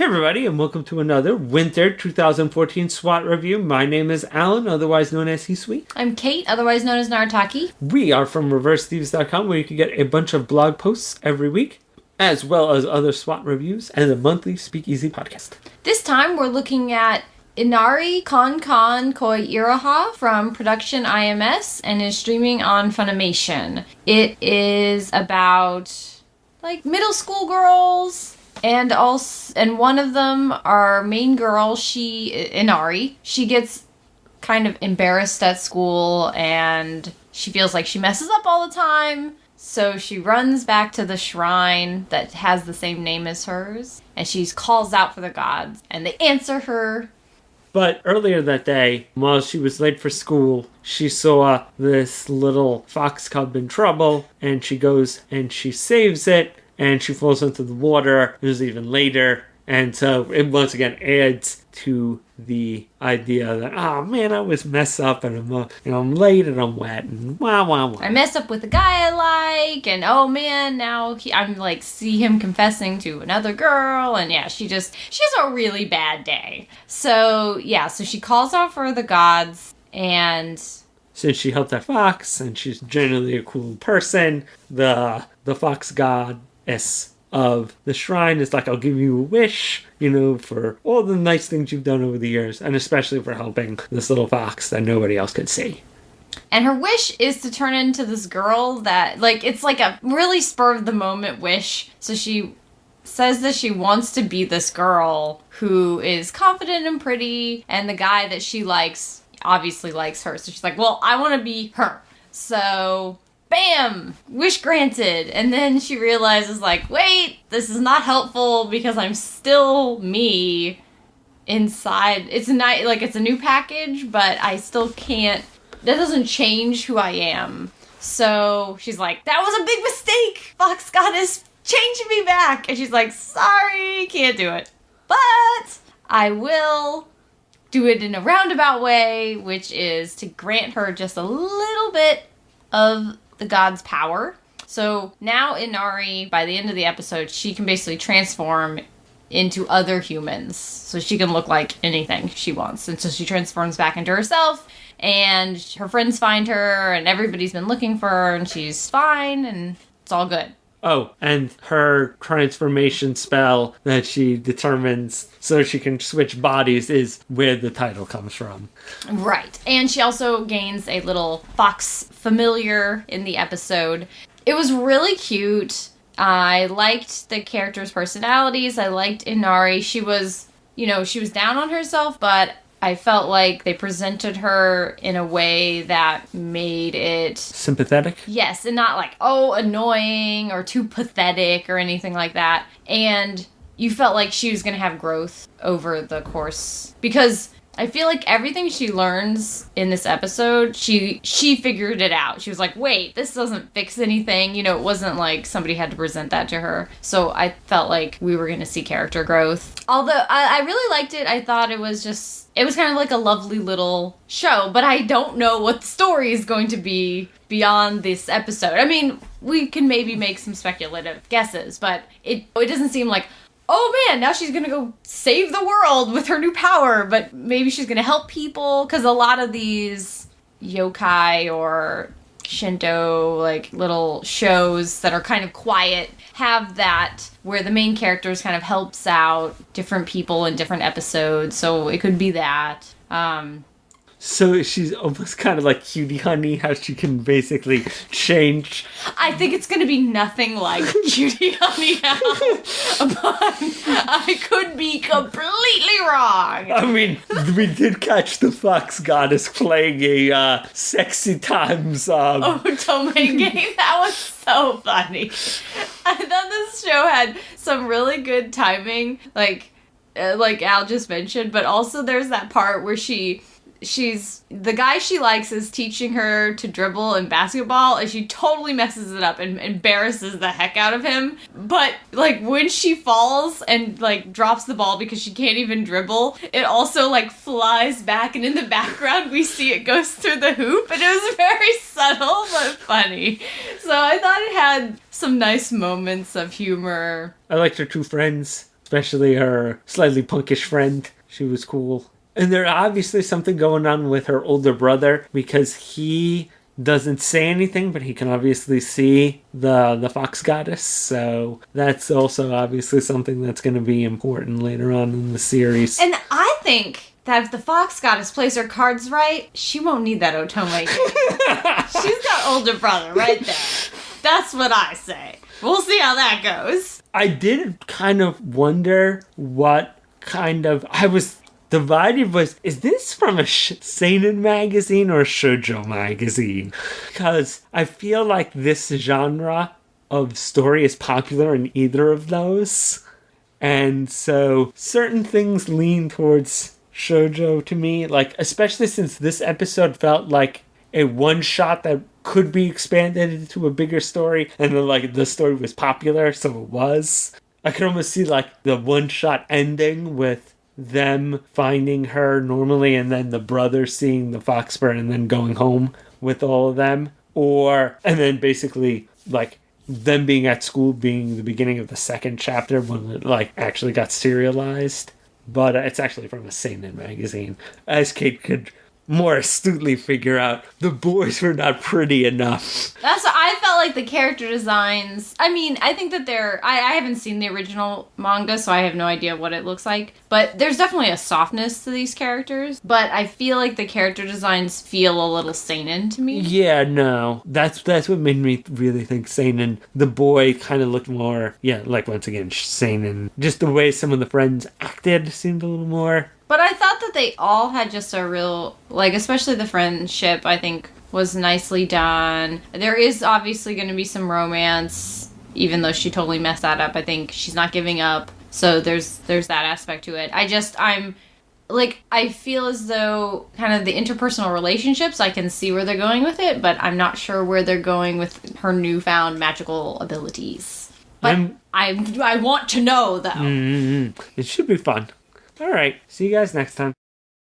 Hey everybody, and welcome to another Winter 2014 SWAT review. My name is Alan, otherwise known as Hisui. I'm Kate, otherwise known as Narataki. We are from ReverseThieves.com, where you can get a bunch of blog posts every week, as well as other SWAT reviews and a monthly Speakeasy podcast. This time we're looking at Inari, Konkon, Koiiro from Production IMS and is streaming on Funimation. It is about, middle school girls. And one of them, our main girl, Inari, she gets kind of embarrassed at school and she feels like she messes up all the time. So she runs back to the shrine that has the same name as hers. And she calls out for the gods. And they answer her. But earlier that day, while she was late for school, she saw this little fox cub in trouble. And she goes and she saves it. And she falls into the water. It was even later. And so it once again adds to the idea that, oh man, I was messed up and I'm late and I'm wet and wow. I messed up with the guy I like and oh man, now I'm see him confessing to another girl and yeah, she has a really bad day. So yeah, so she calls out for the gods and since she helped that fox and she's generally a cool person, the fox god of the shrine is like, I'll give you a wish, for all the nice things you've done over the years, and especially for helping this little fox that nobody else could see. And her wish is to turn into this girl that, it's like a really spur-of-the-moment wish. So she says that she wants to be this girl who is confident and pretty, and the guy that she likes obviously likes her. So she's like, well, I want to be her. So bam! Wish granted. And then she realizes, wait, this is not helpful because I'm still me inside. It's it's a new package, but I still can't. That doesn't change who I am. So she's like, that was a big mistake! Fox Goddess changed me back! And she's like, sorry, can't do it. But I will do it in a roundabout way, which is to grant her just a little bit of the god's power. So now Inari, by the end of the episode, she can basically transform into other humans. So she can look like anything she wants. And so she transforms back into herself, and her friends find her, and everybody's been looking for her, and she's fine, and it's all good. Oh, and her transformation spell that she determines so she can switch bodies is where the title comes from. Right. And she also gains a little fox familiar in the episode. It was really cute. I liked the characters' personalities. I liked Inari. She was down on herself, but I felt like they presented her in a way that made it sympathetic. Yes, and not annoying or too pathetic or anything like that. And you felt like she was going to have growth over the course. Because I feel like everything she learns in this episode, she figured it out. She was like, wait, this doesn't fix anything. It wasn't like somebody had to present that to her. So I felt like we were going to see character growth. Although I really liked it. I thought it was kind of like a lovely little show, but I don't know what the story is going to be beyond this episode. I mean, we can maybe make some speculative guesses, but it doesn't seem like, oh man, now she's gonna go save the world with her new power, but maybe she's gonna help people, because a lot of these yokai or Shinto, little shows that are kind of quiet have that where the main characters kind of helps out different people in different episodes, so it could be that. So she's almost kind of like Cutie Honey, how she can basically change. I think it's going to be nothing like Cutie Honey, but I could be completely wrong. I mean, we did catch the Fox Goddess playing a Sexy Times Otome game. That was so funny. I thought this show had some really good timing, like Al just mentioned, but also there's that part where she's the guy she likes is teaching her to dribble in basketball, and she totally messes it up and embarrasses the heck out of him. But when she falls and drops the ball because she can't even dribble, it also flies back, and in the background we see it goes through the hoop, and it was very subtle but funny. So I thought it had some nice moments of humor. I liked her two friends. especially her slightly punkish friend. She was cool. And there's obviously something going on with her older brother because he doesn't say anything, but he can obviously see the fox goddess. So that's also obviously something that's going to be important later on in the series. And I think that if the fox goddess plays her cards right, she won't need that Otome again. She's got older brother right there. That's what I say. We'll see how that goes. I did kind of wonder what kind of... I was divided is this from a seinen magazine or a shoujo magazine? Because I feel like this genre of story is popular in either of those. And so certain things lean towards shoujo to me, like especially since this episode felt like a one-shot that could be expanded into a bigger story, and then like the story was popular, so it was. I could almost see like the one-shot ending with them finding her normally and then the brother seeing the fox bird and then going home with all of them, and then basically like them being at school being the beginning of the second chapter when it like actually got serialized. But it's actually from a seinen magazine, as Kate could more astutely figure out. The boys were not pretty enough. That's what I felt like. The character designs, I mean, I think that I haven't seen the original manga, so I have no idea what it looks like, but there's definitely a softness to these characters, but I feel like the character designs feel a little seinen to me. Yeah, no, that's what made me really think seinen. The boy kind of looked more, like once again seinen. Just the way some of the friends acted seemed a little more. But I thought that they all had just a real, like, especially the friendship, I think, was nicely done. There is obviously going to be some romance, even though she totally messed that up. I think she's not giving up. So there's that aspect to it. I feel as though kind of the interpersonal relationships, I can see where they're going with it, but I'm not sure where they're going with her newfound magical abilities. But I want to know, though. It should be fun. All right. See you guys next time.